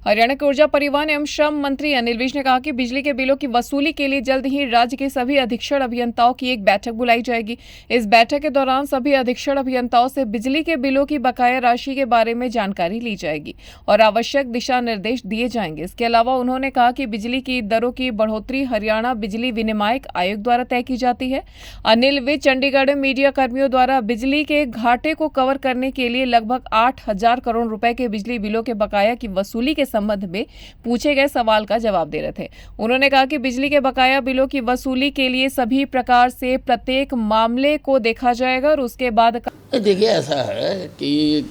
हरियाणा के ऊर्जा परिवहन एवं श्रम मंत्री अनिल विज ने कहा कि बिजली के बिलों की वसूली के लिए जल्द ही राज्य के सभी अधीक्षण अभियंताओं की एक बैठक बुलाई जाएगी। इस बैठक के दौरान सभी अधीक्षण अभियंताओं से बिजली के बिलों की बकाया राशि के बारे में जानकारी ली जाएगी और आवश्यक दिशा निर्देश दिए जाएंगे। इसके अलावा उन्होंने कहा कि बिजली की दरों की बढ़ोतरी हरियाणा बिजली विनियामक आयोग द्वारा तय की जाती है। अनिल विज चंडीगढ़ में मीडिया कर्मियों द्वारा बिजली के घाटे को कवर करने के लिए लगभग 8,000 करोड़ रुपए के बिजली बिलों के बकाया की वसूली के संबंध में पूछे गए सवाल का जवाब दे रहे थे। उन्होंने कहा कि बिजली के बकाया बिलों की वसूली के लिए सभी प्रकार से प्रत्येक मामले को देखा जाएगा और उसके बाद देखिए, ऐसा है कि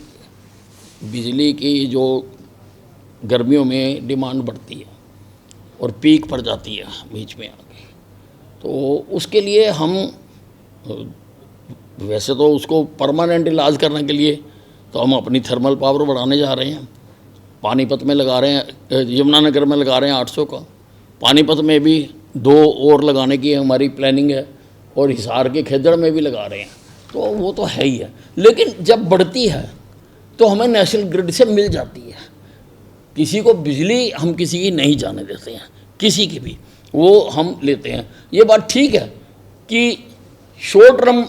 बिजली की जो गर्मियों में डिमांड बढ़ती है और पीक पर जाती है बीच में आके, तो उसके लिए हम वैसे तो उसको परमानेंट इलाज करने के लिए तो हम अपनी थर्मल पावर बढ़ाने जा रहे हैं। पानीपत में लगा रहे हैं, यमुनानगर में लगा रहे हैं 800 का, पानीपत में भी 2 और लगाने की हमारी प्लानिंग है और हिसार के खेदड़ में भी लगा रहे हैं। तो वो तो है ही है, लेकिन जब बढ़ती है तो हमें नेशनल ग्रिड से मिल जाती है। किसी को बिजली हम किसी की नहीं जाने देते हैं, किसी की भी, वो हम लेते हैं। ये बात ठीक है कि शॉर्ट टर्म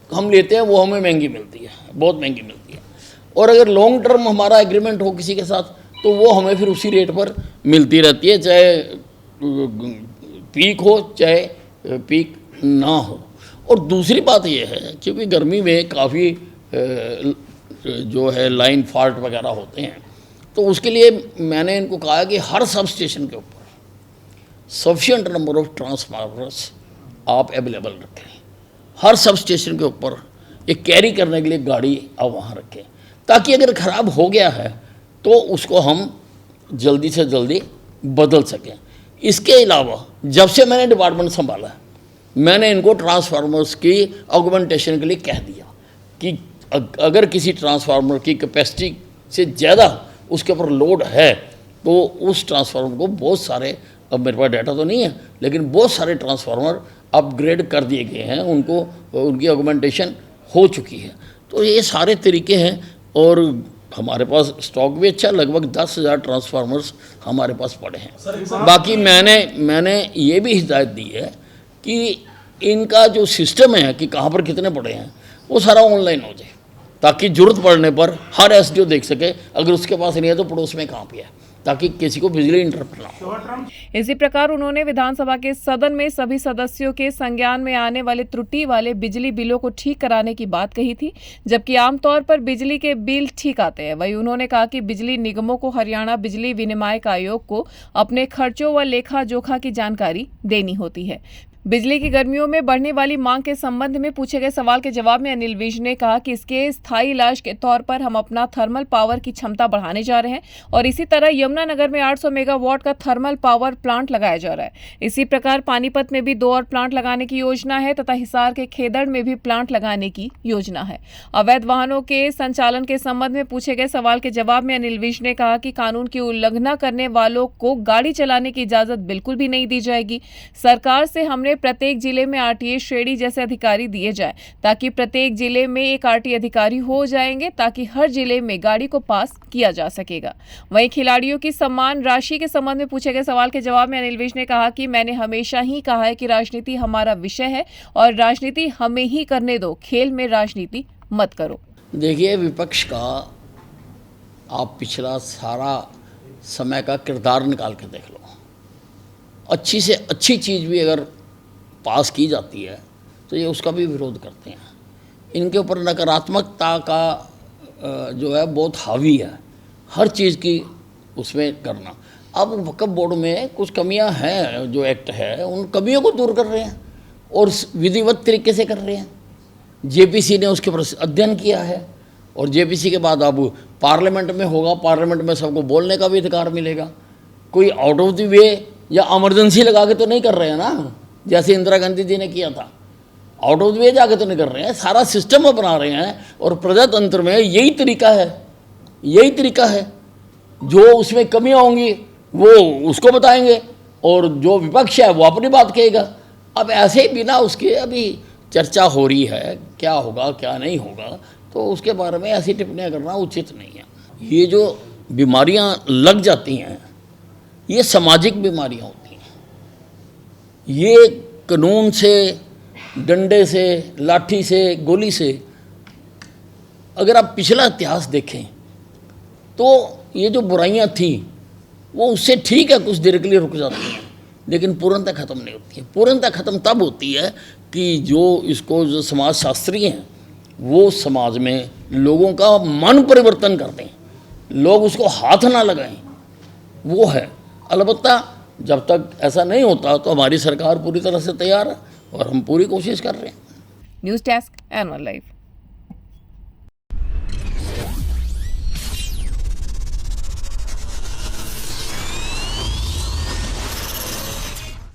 हम लेते हैं, वो हमें महंगी मिलती है, बहुत महंगी मिलती है, और अगर लॉन्ग टर्म हमारा एग्रीमेंट हो किसी के साथ तो वो हमें फिर उसी रेट पर मिलती रहती है, चाहे पीक हो चाहे पीक ना हो। और दूसरी बात ये है, क्योंकि गर्मी में काफ़ी जो है लाइन फॉल्ट वगैरह होते हैं, तो उसके लिए मैंने इनको कहा कि हर सब स्टेशन के ऊपर सफिशिएंट नंबर ऑफ ट्रांसफार्मर्स आप अवेलेबल रखें। हर सब स्टेशन के ऊपर एक कैरी करने के लिए गाड़ी आप वहाँ रखें, ताकि अगर ख़राब हो गया है तो उसको हम जल्दी से जल्दी बदल सकें। इसके अलावा जब से मैंने डिपार्टमेंट संभाला है, मैंने इनको ट्रांसफार्मर्स की ऑगमेंटेशन के लिए कह दिया कि अगर किसी ट्रांसफार्मर की कैपेसिटी से ज़्यादा उसके ऊपर लोड है तो उस ट्रांसफार्मर को बहुत सारे, अब मेरे पास डाटा तो नहीं है, लेकिन बहुत सारे ट्रांसफार्मर अपग्रेड कर दिए गए हैं, उनको उनकी ऑगमेंटेशन हो चुकी है। तो ये सारे तरीके हैं और हमारे पास स्टॉक भी अच्छा, लगभग 10,000 ट्रांसफार्मर्स हमारे पास पड़े हैं। बाकी मैंने ये भी हिदायत दी है कि इनका जो सिस्टम है कि कहाँ पर कितने पड़े हैं वो सारा ऑनलाइन हो जाए, ताकि ज़रूरत पड़ने पर हर एसडीओ देख सके, अगर उसके पास नहीं है तो पड़ोस में कहाँ पे है, ताकि किसी को बिजली इंटरप्ट ना हो। इसी प्रकार उन्होंने विधानसभा के सदन में सभी सदस्यों के संज्ञान में आने वाले त्रुटि वाले बिजली बिलों को ठीक कराने की बात कही थी, जबकि आमतौर पर बिजली के बिल ठीक आते हैं। वहीं उन्होंने कहा कि बिजली निगमों को हरियाणा बिजली विनियामक आयोग को अपने खर्चों व लेखा जोखा की जानकारी देनी होती है। बिजली की गर्मियों में बढ़ने वाली मांग के संबंध में पूछे गए सवाल के जवाब में अनिल विज ने कहा कि इसके स्थायी इलाज के तौर पर हम अपना थर्मल पावर की क्षमता बढ़ाने जा रहे हैं और इसी तरह यमुनानगर में 800 मेगावाट का थर्मल पावर प्लांट लगाया जा रहा है। इसी प्रकार पानीपत में भी 2 और प्लांट लगाने की योजना है तथा हिसार के खेदड़ में भी प्लांट लगाने की योजना है। अवैध वाहनों के संचालन के संबंध में पूछे गए सवाल के जवाब में अनिल विज ने कहा कि कानून की उल्लंघना करने वालों को गाड़ी चलाने की इजाजत बिल्कुल भी नहीं दी जाएगी। सरकार से हमने प्रत्येक जिले में आरटीए श्रेणी जैसे अधिकारी दिए जाए, ताकि प्रत्येक जिले में एक आरटीए अधिकारी हो जाएंगे, ताकि हर जिले में गाड़ी को पास किया जा सकेगा। वहीं खिलाड़ियों की सम्मान राशि के संबंध में पूछे गए सवाल के जवाब में अनिल विज ने कहा कि मैंने हमेशा ही कहा है कि राजनीति हमारा विषय है और राजनीति हमें ही करने दो, खेल में राजनीति मत करो। देखिए, विपक्ष का आप पिछला सारा समय का किरदार निकाल के देख लो। अच्छी से अच्छी चीज़ भी अगर पास की जाती है तो ये उसका भी विरोध करते हैं। इनके ऊपर नकारात्मकता का जो है बहुत हावी है, हर चीज़ की उसमें करना। अब वक्फ बोर्ड में कुछ कमियां हैं, जो एक्ट है उन कमियों को दूर कर रहे हैं और विधिवत तरीके से कर रहे हैं। जेपीसी ने उसके ऊपर अध्ययन किया है और जेपीसी के बाद अब पार्लियामेंट में होगा, पार्लियामेंट में सबको बोलने का भी अधिकार मिलेगा। कोई आउट ऑफ द वे या इमरजेंसी लगा के तो नहीं कर रहे हैं ना, जैसे इंदिरा गांधी जी ने किया था। आउट ऑफ द वे जाके तो नहीं कर रहे हैं, सारा सिस्टम अपना रहे हैं और प्रजातंत्र में यही तरीका है। जो उसमें कमियां होंगी वो उसको बताएंगे और जो विपक्ष है वो अपनी बात कहेगा। अब ऐसे ही बिना उसके अभी चर्चा हो रही है, क्या होगा क्या नहीं होगा, तो उसके बारे में ऐसी टिप्पणियां करना उचित नहीं है। ये जो बीमारियां लग जाती हैं, ये सामाजिक बीमारियां होती हैं। ये कानून से, डंडे से, लाठी से, गोली से, अगर आप पिछला इतिहास देखें तो ये जो बुराइयां थी वो उससे ठीक है, कुछ देर के लिए रुक जाती हैं, लेकिन पूर्णतः ख़त्म नहीं होती है। पूर्णतः ख़त्म तब होती है कि जो समाजशास्त्री हैं वो समाज में लोगों का मन परिवर्तन कर दें, लोग उसको हाथ ना लगाएं, वो है। अलबत्ता जब तक ऐसा नहीं होता तो हमारी सरकार पूरी तरह से तैयार है और हम पूरी कोशिश कर रहे हैं। News desk, N1 live.